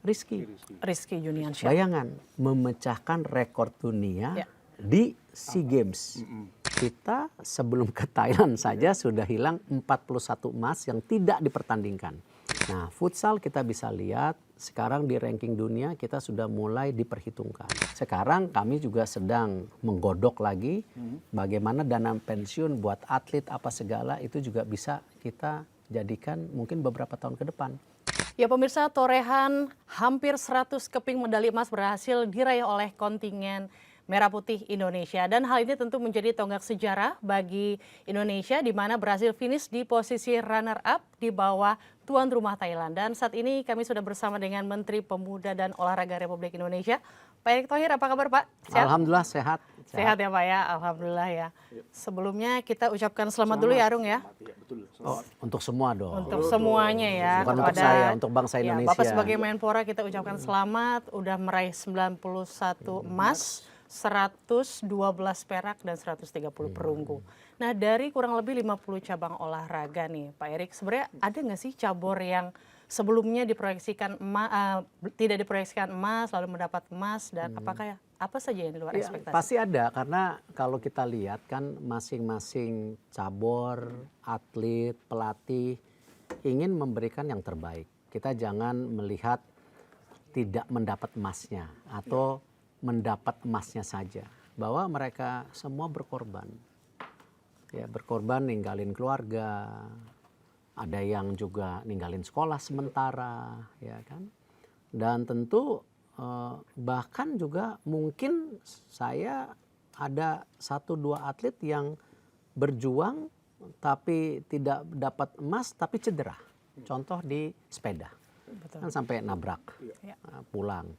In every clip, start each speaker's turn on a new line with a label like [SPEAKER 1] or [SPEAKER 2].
[SPEAKER 1] Rizky Juniansyah.
[SPEAKER 2] Bayangan memecahkan rekor dunia di SEA Games. Kita sebelum ke Thailand saja sudah hilang 41 emas yang tidak dipertandingkan. Nah, futsal kita bisa lihat sekarang di ranking dunia kita sudah mulai diperhitungkan. Sekarang kami juga sedang menggodok lagi bagaimana dana pensiun buat atlet apa segala itu juga bisa kita jadikan mungkin beberapa tahun ke depan.
[SPEAKER 1] Ya pemirsa, torehan hampir 100 keping medali emas berhasil diraih oleh kontingen Merah Putih Indonesia. Dan hal ini tentu menjadi tonggak sejarah bagi Indonesia di mana berhasil finish di posisi runner up di bawah tuan rumah Thailand. Dan saat ini kami sudah bersama dengan Menteri Pemuda dan Olahraga Republik Indonesia, Pak Erick Thohir. Apa kabar Pak?
[SPEAKER 2] Sehat? Alhamdulillah sehat.
[SPEAKER 1] Sehat ya Pak ya, Alhamdulillah ya. Sebelumnya kita ucapkan selamat dulu ya Arung ya.
[SPEAKER 2] Oh, untuk semua dong.
[SPEAKER 1] Untuk semuanya ya.
[SPEAKER 2] Bukan untuk saya, untuk bangsa Indonesia.
[SPEAKER 1] Bapak sebagai Menpora kita ucapkan selamat, udah meraih 91 emas, 112 perak dan 130 perunggu. Nah dari kurang lebih 50 cabang olahraga nih Pak Erick, sebenarnya ada nggak sih cabur yang sebelumnya diproyeksikan tidak diproyeksikan emas lalu mendapat emas dan apakah apa saja yang di luar ekspektasi?
[SPEAKER 2] Pasti ada karena kalau kita lihat kan masing-masing cabur, atlet, pelatih ingin memberikan yang terbaik. Kita jangan melihat tidak mendapat emasnya atau mendapat emasnya saja, bahwa mereka semua berkorban. Ya, berkorban ninggalin keluarga, ada yang juga ninggalin sekolah sementara, ya kan. Dan tentu bahkan juga mungkin saya ada 1-2 atlet yang berjuang tapi tidak dapat emas tapi cedera. Contoh di sepeda.
[SPEAKER 1] Betul.
[SPEAKER 2] Kan sampai nabrak, pulang.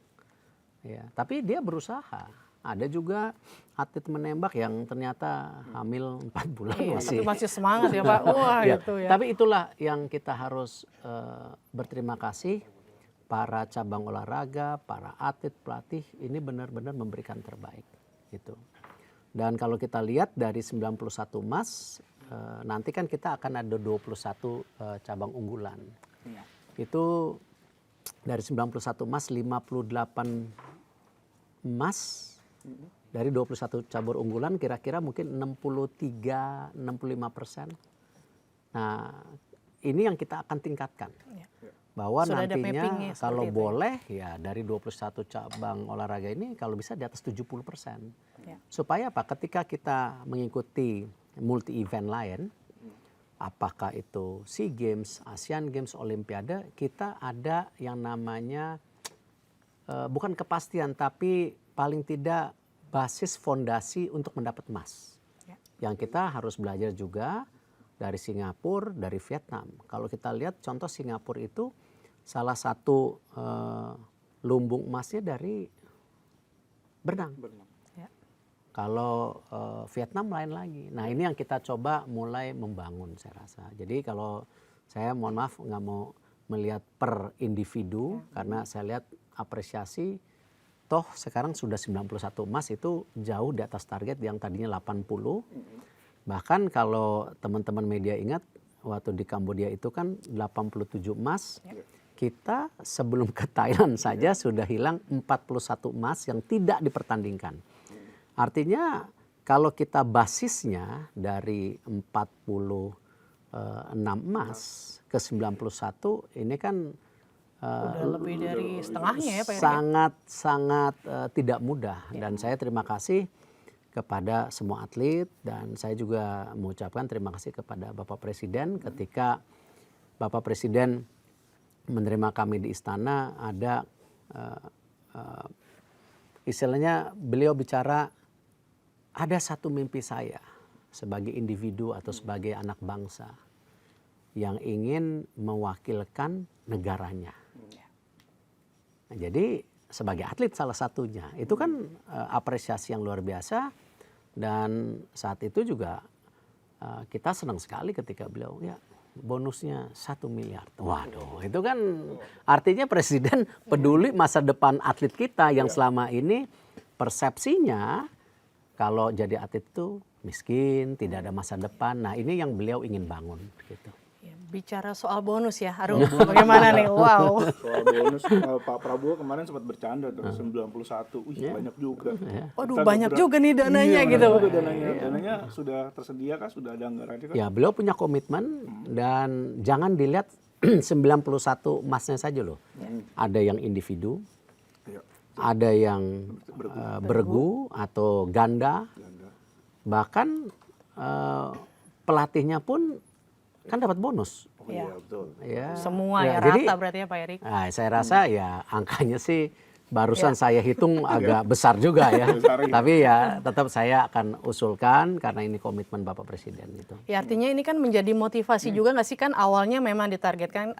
[SPEAKER 2] Ya, tapi dia berusaha. Ada juga atlet menembak yang ternyata hamil 4 bulan
[SPEAKER 1] masih semangat ya Pak. Wah
[SPEAKER 2] ya,
[SPEAKER 1] itu ya.
[SPEAKER 2] Tapi itulah yang kita harus berterima kasih para cabang olahraga, para atlet, pelatih ini benar-benar memberikan terbaik gitu. Dan kalau kita lihat dari 91 emas nanti kan kita akan ada 21 cabang unggulan. Itu dari 91 emas 58 emas dari 21 cabur unggulan kira-kira mungkin 63-65%. Nah, ini yang kita akan tingkatkan. Bahwa
[SPEAKER 1] sudah
[SPEAKER 2] nantinya kalau boleh ya dari 21 cabang olahraga ini kalau bisa di atas 70%. Supaya apa? Ketika kita mengikuti multi event lain, apakah itu SEA Games, Asian Games, Olimpiade, kita ada yang namanya bukan kepastian tapi paling tidak basis fondasi untuk mendapat emas. Yang kita harus belajar juga dari Singapura, dari Vietnam. Kalau kita lihat contoh Singapura itu salah satu lumbung emasnya dari berenang. Kalau Vietnam lain lagi. Nah ini yang kita coba mulai membangun saya rasa. Jadi kalau saya mohon maaf nggak mau melihat per individu karena saya lihat apresiasi toh sekarang sudah 91 emas itu jauh di atas target yang tadinya 80. Bahkan kalau teman-teman media ingat waktu di Kambodia itu kan 87 emas. Kita sebelum ke Thailand saja sudah hilang 41 emas yang tidak dipertandingkan. Artinya kalau kita basisnya dari 46 emas ke 91 ini kan
[SPEAKER 1] udah lebih dari setengahnya ya Pak Erick.
[SPEAKER 2] Sangat tidak mudah dan saya terima kasih kepada semua atlet dan saya juga mengucapkan terima kasih kepada Bapak Presiden ketika Bapak Presiden menerima kami di istana ada istilahnya beliau bicara ada satu mimpi saya sebagai individu atau sebagai anak bangsa yang ingin mewakilkan negaranya. Nah, jadi sebagai atlet salah satunya itu kan apresiasi yang luar biasa dan saat itu juga kita senang sekali ketika beliau ya bonusnya 1 miliar. Waduh, itu kan artinya presiden peduli masa depan atlet kita yang selama ini persepsinya kalau jadi atlet itu miskin, tidak ada masa depan. Nah, ini yang beliau ingin bangun gitu.
[SPEAKER 1] Bicara soal bonus ya, Arum, bagaimana nih? Wow.
[SPEAKER 3] Soal bonus, Pak Prabowo kemarin sempat bercanda tuh, 91, wih banyak juga.
[SPEAKER 1] Waduh,
[SPEAKER 3] Kita
[SPEAKER 1] banyak
[SPEAKER 3] berat-
[SPEAKER 1] juga nih dananya
[SPEAKER 3] Iya,
[SPEAKER 1] gitu.
[SPEAKER 3] banyak juga dananya sudah tersedia kah? Sudah ada anggarannya kah?
[SPEAKER 2] Ya, beliau punya komitmen dan jangan dilihat 91 emasnya saja loh. Ada yang individu,
[SPEAKER 3] Iya,
[SPEAKER 2] ada yang bergu atau ganda,
[SPEAKER 3] Belanda.
[SPEAKER 2] bahkan pelatihnya pun kan dapat bonus.
[SPEAKER 3] Oh iya, betul.
[SPEAKER 2] Ya.
[SPEAKER 1] Semua
[SPEAKER 2] Ya,
[SPEAKER 1] ya
[SPEAKER 2] jadi,
[SPEAKER 1] rata berarti ya Pak Erik.
[SPEAKER 2] nah, saya rasa ya angkanya sih barusan saya hitung agak besar juga ya.
[SPEAKER 3] Besar, iya.
[SPEAKER 2] Tapi ya tetap saya akan usulkan karena ini komitmen Bapak Presiden gitu.
[SPEAKER 1] Ya artinya ini kan menjadi motivasi juga nggak sih, kan awalnya memang ditargetkan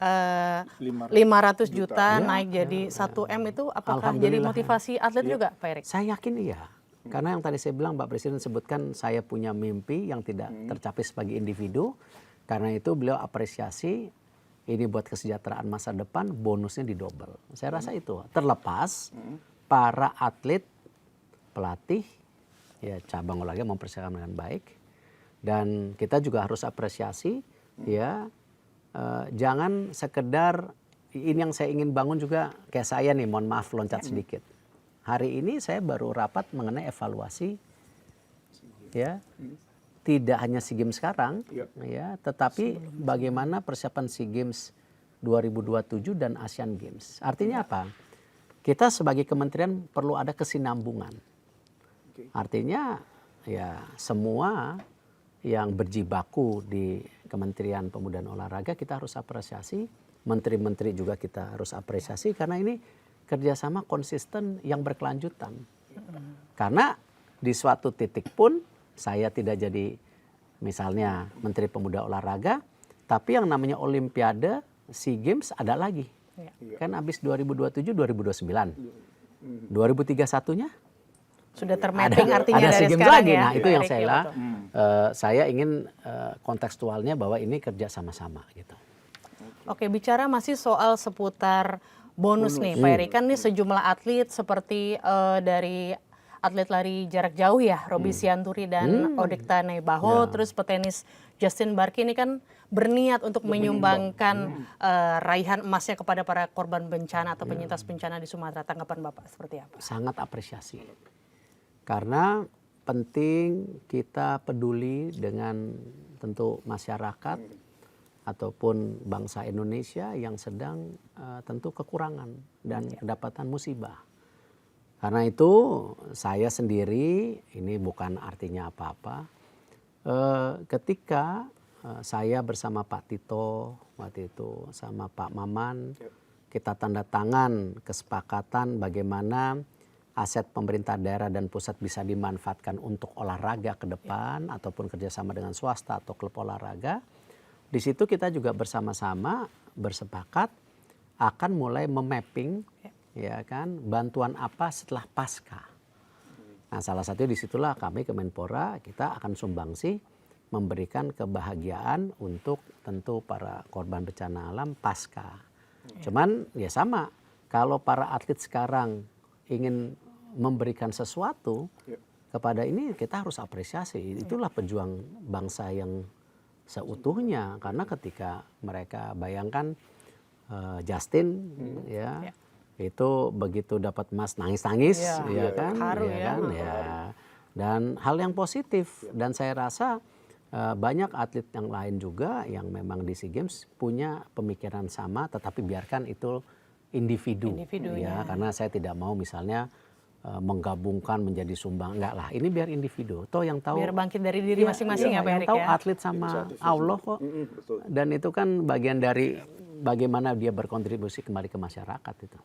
[SPEAKER 1] 500 juta naik jadi 1 M, itu apakah jadi
[SPEAKER 2] Alhamdulillah.
[SPEAKER 1] motivasi atlet juga Pak Erik?
[SPEAKER 2] Saya yakin iya. Karena yang tadi saya bilang Pak Presiden sebutkan saya punya mimpi yang tidak tercapai sebagai individu. Karena itu beliau apresiasi ini buat kesejahteraan masa depan, bonusnya didobel. Saya rasa itu terlepas para atlet, pelatih, ya cabang olahraga mempersiapkan dengan baik. Dan kita juga harus apresiasi ya, jangan sekedar ini yang saya ingin bangun juga kayak saya nih, mohon maaf loncat sedikit. Hari ini saya baru rapat mengenai evaluasi ya. Tidak hanya SEA Games sekarang, ya, tetapi bagaimana persiapan SEA Games 2027 dan Asian Games. Artinya apa? Kita sebagai kementerian perlu ada kesinambungan. Artinya ya semua yang berjibaku di Kementerian Pemuda dan Olahraga kita harus apresiasi. Menteri-menteri juga kita harus apresiasi karena ini kerjasama konsisten yang berkelanjutan. Karena di suatu titik pun saya tidak jadi misalnya Menteri Pemuda Olahraga, tapi yang namanya Olimpiade, SEA Games ada lagi. Kan habis 2027, 2029. 2031-nya
[SPEAKER 1] Sudah termapping artinya
[SPEAKER 2] ada
[SPEAKER 1] dari
[SPEAKER 2] SEA Games
[SPEAKER 1] sekarang
[SPEAKER 2] lagi.
[SPEAKER 1] ya.
[SPEAKER 2] Nah, itu
[SPEAKER 1] Pak
[SPEAKER 2] yang
[SPEAKER 1] Erik,
[SPEAKER 2] saya
[SPEAKER 1] ya,
[SPEAKER 2] lah,
[SPEAKER 1] betul.
[SPEAKER 2] saya ingin kontekstualnya bahwa ini kerja sama-sama gitu.
[SPEAKER 1] Oke, bicara masih soal seputar bonus nih Pak Erik, kan nih sejumlah atlet seperti dari atlet lari jarak jauh ya, Roby Sianturi dan Odekta Nebaho, terus petenis Justin Barki ini kan berniat untuk menyumbangkan raihan emasnya kepada para korban bencana atau penyintas bencana di Sumatera. Tanggapan Bapak seperti apa?
[SPEAKER 2] Sangat apresiasi. Karena penting kita peduli dengan tentu masyarakat ataupun bangsa Indonesia yang sedang tentu kekurangan dan kedapatan musibah. Karena itu saya sendiri, ini bukan artinya apa-apa, ketika saya bersama Pak Tito waktu itu sama Pak Maman, kita tanda tangan kesepakatan bagaimana aset pemerintah daerah dan pusat bisa dimanfaatkan untuk olahraga ke depan ataupun kerjasama dengan swasta atau klub olahraga. Di situ kita juga bersama-sama bersepakat akan mulai memapping ya kan bantuan apa setelah pasca. Nah, salah satunya disitulah kami Kemenpora kita akan sumbangsi memberikan kebahagiaan untuk tentu para korban bencana alam pasca. Cuman ya sama, kalau para atlet sekarang ingin memberikan sesuatu kepada ini kita harus apresiasi. Itulah pejuang bangsa yang seutuhnya, karena ketika mereka bayangkan Justin ya itu begitu dapat emas nangis-nangis ya kan,
[SPEAKER 1] haru
[SPEAKER 2] ya kan ya. Dan hal yang positif, dan saya rasa banyak atlet yang lain juga yang memang di SEA Games punya pemikiran sama, tetapi biarkan itu individu ya, karena saya tidak mau misalnya menggabungkan menjadi sumbang, enggak lah, ini biar individu. Toh yang tahu
[SPEAKER 1] biar bangkit dari diri masing-masing ya Pak Erik
[SPEAKER 2] tahu
[SPEAKER 1] ya.
[SPEAKER 2] atlet sama Allah kok. Dan itu kan bagian dari bagaimana dia berkontribusi kembali ke masyarakat itu.